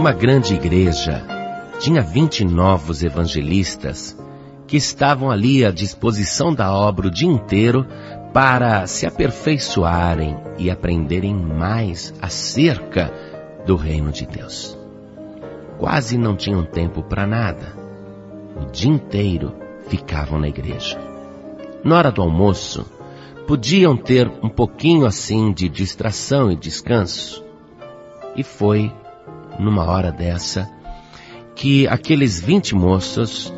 uma grande igreja tinha 20 novos evangelistas que estavam ali à disposição da obra o dia inteiro para se aperfeiçoarem e aprenderem mais acerca do reino de Deus. Quase não tinham tempo para nada. O dia inteiro ficavam na igreja. Na hora do almoço, podiam ter um pouquinho assim de distração e descanso. E foi numa hora dessa que aqueles 20 moços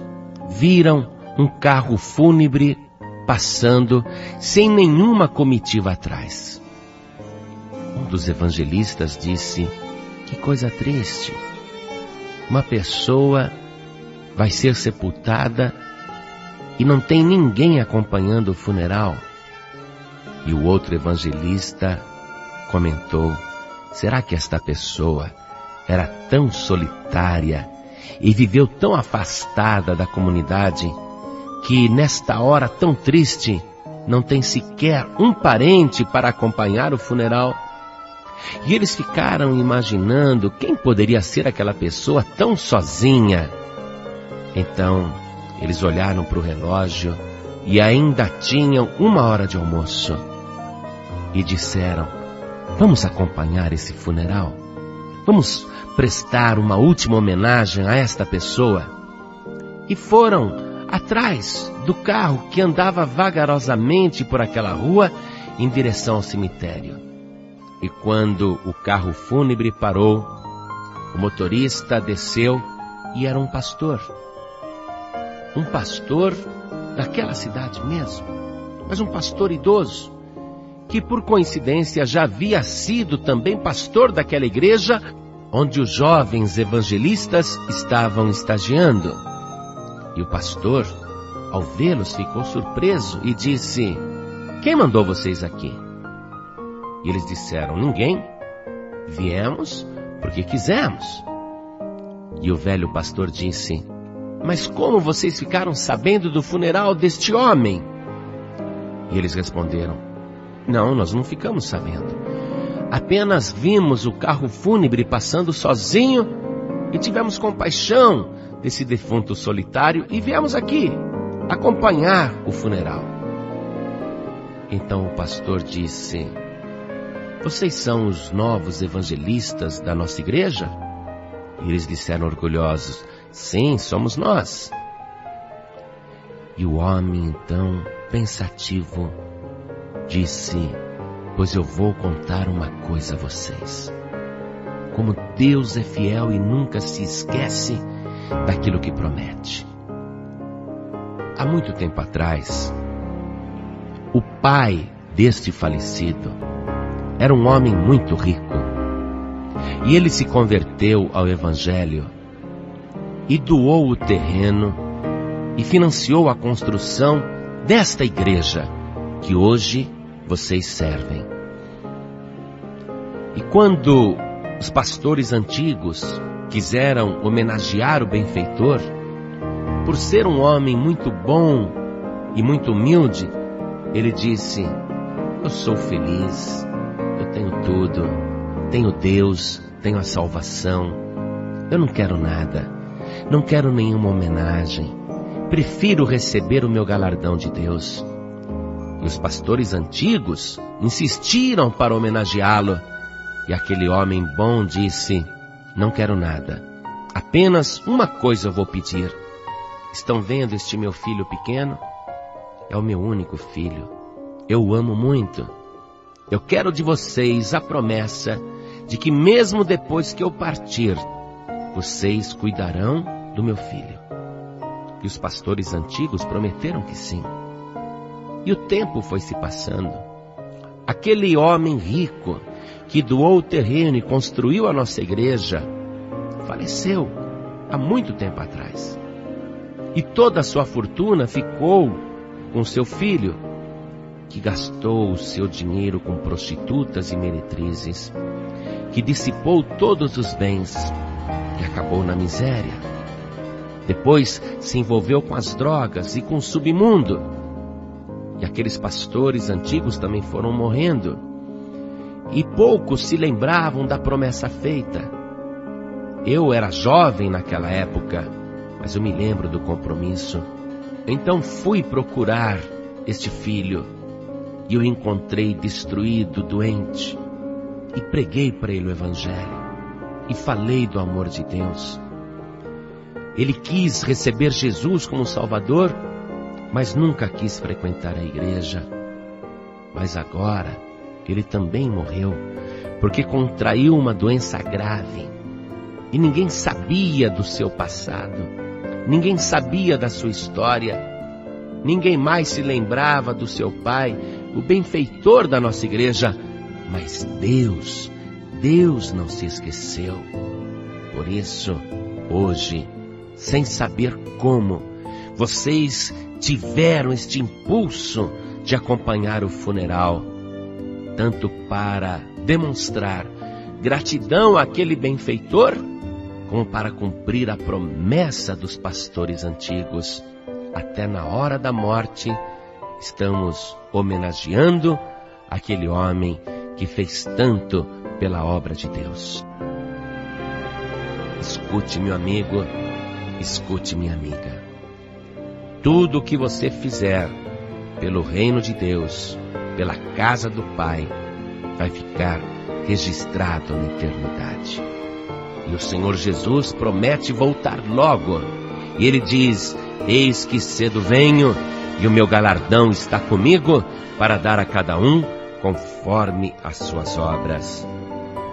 viram um carro fúnebre passando sem nenhuma comitiva atrás. Um dos evangelistas disse: que coisa triste. Uma pessoa vai ser sepultada e não tem ninguém acompanhando o funeral. E o outro evangelista comentou: será que esta pessoa era tão solitária e viveu tão afastada da comunidade que nesta hora tão triste não tem sequer um parente para acompanhar o funeral? E eles ficaram imaginando quem poderia ser aquela pessoa tão sozinha. Então eles olharam para o relógio e ainda tinham 1 hora de almoço e disseram: vamos acompanhar esse funeral? Vamos prestar uma última homenagem a esta pessoa? E foram atrás do carro que andava vagarosamente por aquela rua em direção ao cemitério. E quando o carro fúnebre parou, o motorista desceu e era um pastor. Um pastor daquela cidade mesmo, mas um pastor idoso, que por coincidência já havia sido também pastor daquela igreja onde os jovens evangelistas estavam estagiando. E o pastor, ao vê-los, ficou surpreso e disse: quem mandou vocês aqui? E eles disseram: ninguém. Viemos porque quisemos. E o velho pastor disse: mas como vocês ficaram sabendo do funeral deste homem? E eles responderam: não, nós não ficamos sabendo. Apenas vimos o carro fúnebre passando sozinho e tivemos compaixão desse defunto solitário e viemos aqui acompanhar o funeral. Então o pastor disse: vocês são os novos evangelistas da nossa igreja? E eles disseram orgulhosos: sim, somos nós. E o homem então, pensativo, disse: pois eu vou contar uma coisa a vocês. Como Deus é fiel e nunca se esquece daquilo que promete. Há muito tempo atrás, o pai deste falecido era um homem muito rico. E ele se converteu ao Evangelho e doou o terreno e financiou a construção desta igreja que hoje vocês servem. E quando os pastores antigos quiseram homenagear o benfeitor, por ser um homem muito bom e muito humilde, ele disse: eu sou feliz, eu tenho tudo, tenho Deus, tenho a salvação, eu não quero nada, não quero nenhuma homenagem, prefiro receber o meu galardão de Deus. E os pastores antigos insistiram para homenageá-lo, e aquele homem bom disse: não quero nada, apenas uma coisa eu vou pedir. Estão vendo este meu filho pequeno? É o meu único filho, eu o amo muito. Eu quero de vocês a promessa de que mesmo depois que eu partir, vocês cuidarão do meu filho. E os pastores antigos prometeram que sim. E o tempo foi se passando. Aquele homem rico que doou o terreno e construiu a nossa igreja faleceu há muito tempo atrás. E toda a sua fortuna ficou com seu filho, que gastou o seu dinheiro com prostitutas e meretrizes, que dissipou todos os bens e acabou na miséria. Depois se envolveu com as drogas e com o submundo. E aqueles pastores antigos também foram morrendo. E poucos se lembravam da promessa feita. Eu era jovem naquela época, mas eu me lembro do compromisso. Então fui procurar este filho e o encontrei destruído, doente, e preguei para ele o Evangelho e falei do amor de Deus. Ele quis receber Jesus como Salvador, mas nunca quis frequentar a igreja. Mas agora ele também morreu, porque contraiu uma doença grave. E ninguém sabia do seu passado, ninguém sabia da sua história, ninguém mais se lembrava do seu pai, o benfeitor da nossa igreja. Mas Deus não se esqueceu. Por isso, hoje, sem saber como, vocês tiveram este impulso de acompanhar o funeral, tanto para demonstrar gratidão àquele benfeitor, como para cumprir a promessa dos pastores antigos. Até na hora da morte, estamos homenageando aquele homem que fez tanto pela obra de Deus. Escute, meu amigo, escute, minha amiga. Tudo o que você fizer pelo reino de Deus, pela casa do Pai, vai ficar registrado na eternidade. E o Senhor Jesus promete voltar logo. E Ele diz: eis que cedo venho, e o meu galardão está comigo, para dar a cada um conforme as suas obras.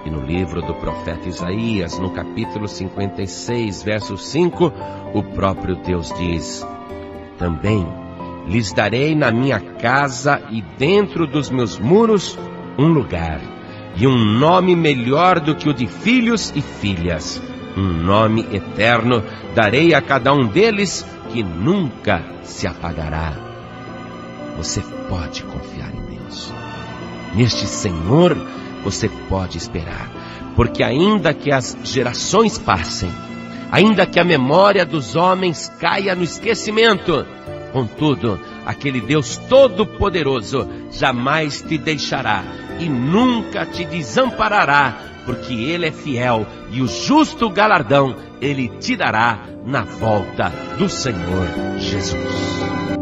E no livro do profeta Isaías, no capítulo 56, verso 5, o próprio Deus diz: também lhes darei na minha casa e dentro dos meus muros um lugar, e um nome melhor do que o de filhos e filhas, um nome eterno darei a cada um deles, que nunca se apagará. Você pode confiar em Deus. Neste Senhor você pode esperar, porque ainda que as gerações passem, ainda que a memória dos homens caia no esquecimento, contudo, aquele Deus Todo-Poderoso jamais te deixará e nunca te desamparará, porque Ele é fiel, e o justo galardão Ele te dará na volta do Senhor Jesus.